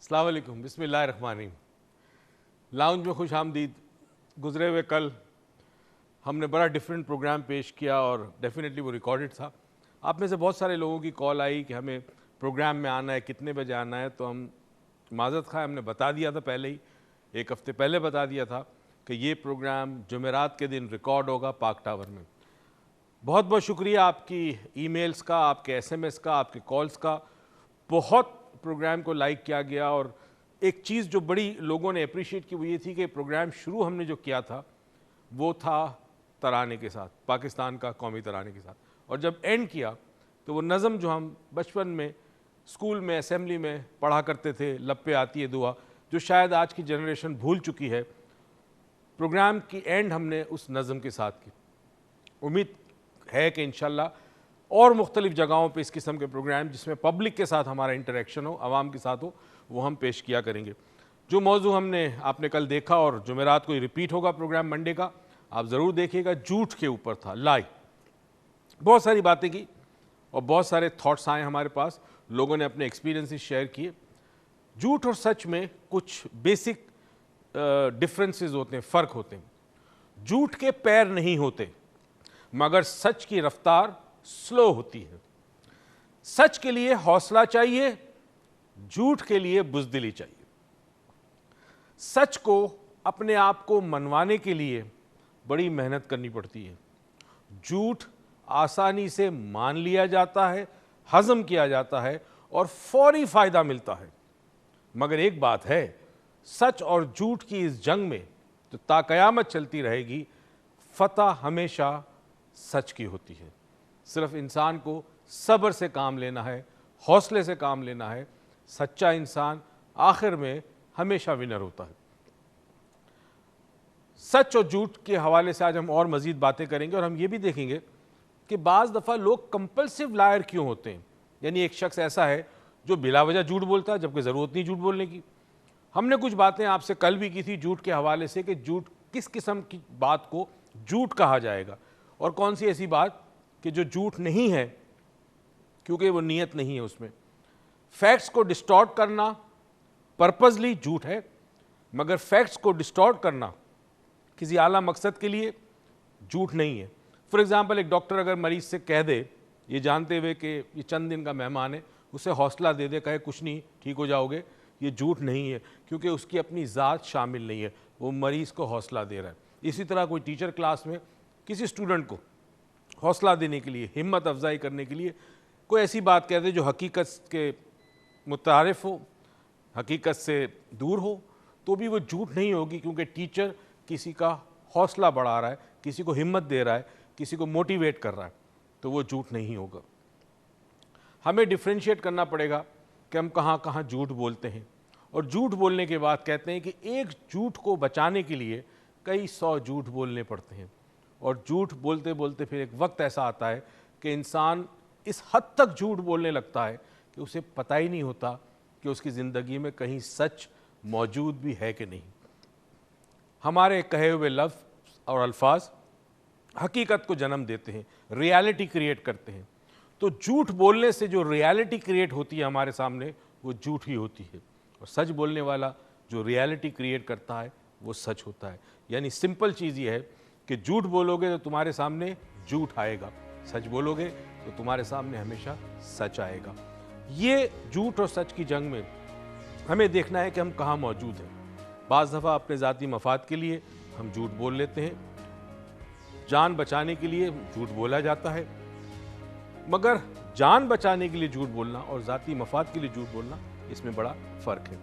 अस्सलाम वालेकुम, बिस्मिल्लाहिर्रहमानिर्रहीम। लाउंज में खुश आमदीद। गुजरे हुए कल हमने बड़ा डिफरेंट प्रोग्राम पेश किया और डेफिनेटली वो रिकॉर्डेड था। आप में से बहुत सारे लोगों की कॉल आई कि हमें प्रोग्राम में आना है, कितने बजे आना है। तो हम माज़रत खा, हमने बता दिया था पहले ही, एक हफ़्ते पहले बता दिया था कि ये प्रोग्राम जुमेरात के दिन रिकॉर्ड होगा पाक टावर में। बहुत बहुत शुक्रिया आपकी ईमेल्स का, आपके एसएमएस का, आपके कॉल्स का। बहुत प्रोग्राम को लाइक किया गया और एक चीज़ जो बड़ी लोगों ने अप्रिशिएट की वो ये थी कि प्रोग्राम शुरू हमने जो किया था वो था तराने के साथ, पाकिस्तान का कौमी तराने के साथ, और जब एंड किया तो वो नज़म जो हम बचपन में स्कूल में असेंबली में पढ़ा करते थे, लब पे आती है दुआ, जो शायद आज की जनरेशन भूल चुकी है, प्रोग्राम की एंड हमने उस नज़म के साथ की। उम्मीद है कि इंशाल्लाह और मुख्तलिफ जगहों पे इस किस्म के प्रोग्राम जिसमें पब्लिक के साथ हमारा इंटरेक्शन हो, आवाम के साथ हो, वो हम पेश किया करेंगे। जो मौजू आपने कल देखा और जुमेरात को रिपीट होगा प्रोग्राम मंडे का, आप ज़रूर देखिएगा, झूठ के ऊपर था, लाई। बहुत सारी बातें की और बहुत सारे थॉट्स आए हमारे पास, लोगों ने अपने एक्सपीरियंसेस शेयर किए। झूठ और सच में कुछ बेसिक डिफरेंसेस होते हैं, फ़र्क होते हैं। झूठ के पैर नहीं होते मगर सच की रफ्तार स्लो होती है। सच के लिए हौसला चाहिए, झूठ के लिए बुज़दिली चाहिए। सच को अपने आप को मनवाने के लिए बड़ी मेहनत करनी पड़ती है। झूठ आसानी से मान लिया जाता है, हजम किया जाता है और फौरी फायदा मिलता है। मगर एक बात है, सच और झूठ की इस जंग में जो ताक़यामत चलती रहेगी, फतह हमेशा सच की होती है। सिर्फ इंसान को सब्र से काम लेना है, हौसले से काम लेना है। सच्चा इंसान आखिर में हमेशा विनर होता है। सच और झूठ के हवाले से आज हम और मज़ीद बातें करेंगे और हम ये भी देखेंगे कि बाज़ दफ़ा लोग कंपल्सिव लायर क्यों होते हैं। यानी एक शख्स ऐसा है जो बिला वजह झूठ बोलता है जबकि ज़रूरत नहीं झूठ बोलने की। हमने कुछ बातें आपसे कल भी की थी झूठ के हवाले से कि झूठ किस किस्म की बात को झूठ कहा जाएगा और कौन सी ऐसी बात कि जो झूठ नहीं है क्योंकि वो नीयत नहीं है उसमें। फैक्ट्स को डिस्टॉर्ट करना पर्पजली झूठ है, मगर फैक्ट्स को डिस्टॉर्ट करना किसी आला मकसद के लिए झूठ नहीं है। फॉर एग्जांपल, एक डॉक्टर अगर मरीज से कह दे, ये जानते हुए कि ये चंद दिन का मेहमान है, उसे हौसला दे दे, कहे कुछ नहीं ठीक हो जाओगे, ये झूठ नहीं है क्योंकि उसकी अपनी ज़ात शामिल नहीं है, वो मरीज़ को हौसला दे रहा है। इसी तरह कोई टीचर क्लास में किसी स्टूडेंट को हौसला देने के लिए, हिम्मत अफजाई करने के लिए कोई ऐसी बात कह दे जो हकीकत के मुतारिफ हो, हकीकत से दूर हो, तो भी वो झूठ नहीं होगी क्योंकि टीचर किसी का हौसला बढ़ा रहा है, किसी को हिम्मत दे रहा है, किसी को मोटिवेट कर रहा है, तो वो झूठ नहीं होगा। हमें डिफ्रेंशिएट करना पड़ेगा कि हम कहाँ कहाँ झूठ बोलते हैं और झूठ बोलने के बाद कहते हैं कि एक झूठ को बचाने के लिए कई 100 झूठ बोलने पड़ते हैं। और झूठ बोलते बोलते फिर एक वक्त ऐसा आता है कि इंसान इस हद तक झूठ बोलने लगता है कि उसे पता ही नहीं होता कि उसकी ज़िंदगी में कहीं सच मौजूद भी है कि नहीं। हमारे कहे हुए लफ्ज़ और अल्फाज हकीकत को जन्म देते हैं, रियलिटी क्रिएट करते हैं। तो झूठ बोलने से जो रियलिटी क्रिएट होती है हमारे सामने, वो झूठ ही होती है। और सच बोलने वाला जो रियलिटी क्रिएट करता है वो सच होता है। यानी सिंपल चीज़ ये है कि झूठ बोलोगे तो तुम्हारे सामने झूठ आएगा, सच बोलोगे तो तुम्हारे सामने हमेशा सच आएगा। ये झूठ और सच की जंग में हमें देखना है कि हम कहाँ मौजूद हैं। बाज़ दफ़ा अपने ज़ाती मफाद के लिए हम झूठ बोल लेते हैं, जान बचाने के लिए झूठ बोला जाता है, मगर जान बचाने के लिए झूठ बोलना और ज़ाती मफाद के लिए झूठ बोलना, इसमें बड़ा फ़र्क है।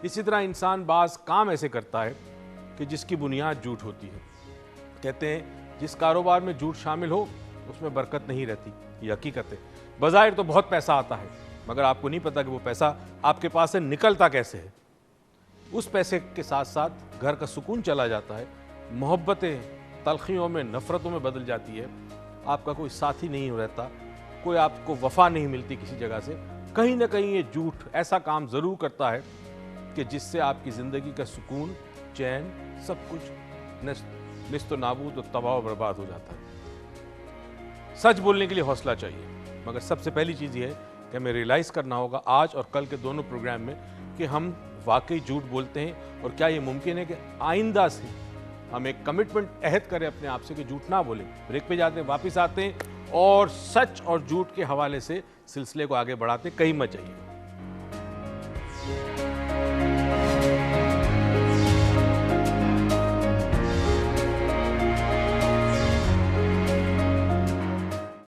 इसी तरह इंसान बाज़ काम ऐसे करता है कि जिसकी बुनियाद झूठ होती है। कहते हैं जिस कारोबार में झूठ शामिल हो उसमें बरकत नहीं रहती, ये हकीकत है। बज़ाहिर तो बहुत पैसा आता है मगर आपको नहीं पता कि वो पैसा आपके पास से निकलता कैसे है। उस पैसे के साथ साथ घर का सुकून चला जाता है, मोहब्बतें तलखियों में, नफ़रतों में बदल जाती है, आपका कोई साथी नहीं रहता, कोई आपको वफ़ा नहीं मिलती किसी जगह से। कहीं ना कहीं ये झूठ ऐसा काम ज़रूर करता है कि जिससे आपकी ज़िंदगी का सुकून, चैन, सब कुछ निस्त नाबूद और तबाह बर्बाद हो जाता है। सच बोलने के लिए हौसला चाहिए, मगर सबसे पहली चीज़ ये है कि हमें रियलाइज़ करना होगा आज और कल के दोनों प्रोग्राम में कि हम वाकई झूठ बोलते हैं और क्या ये मुमकिन है कि आइंदा से हम एक कमिटमेंट अहद करें अपने आप से कि झूठ ना बोलें। ब्रेक पे जाते हैं, वापस आते हैं और सच और झूठ के हवाले से सिलसिले को आगे बढ़ाते हैं। कहीं मत जाइए।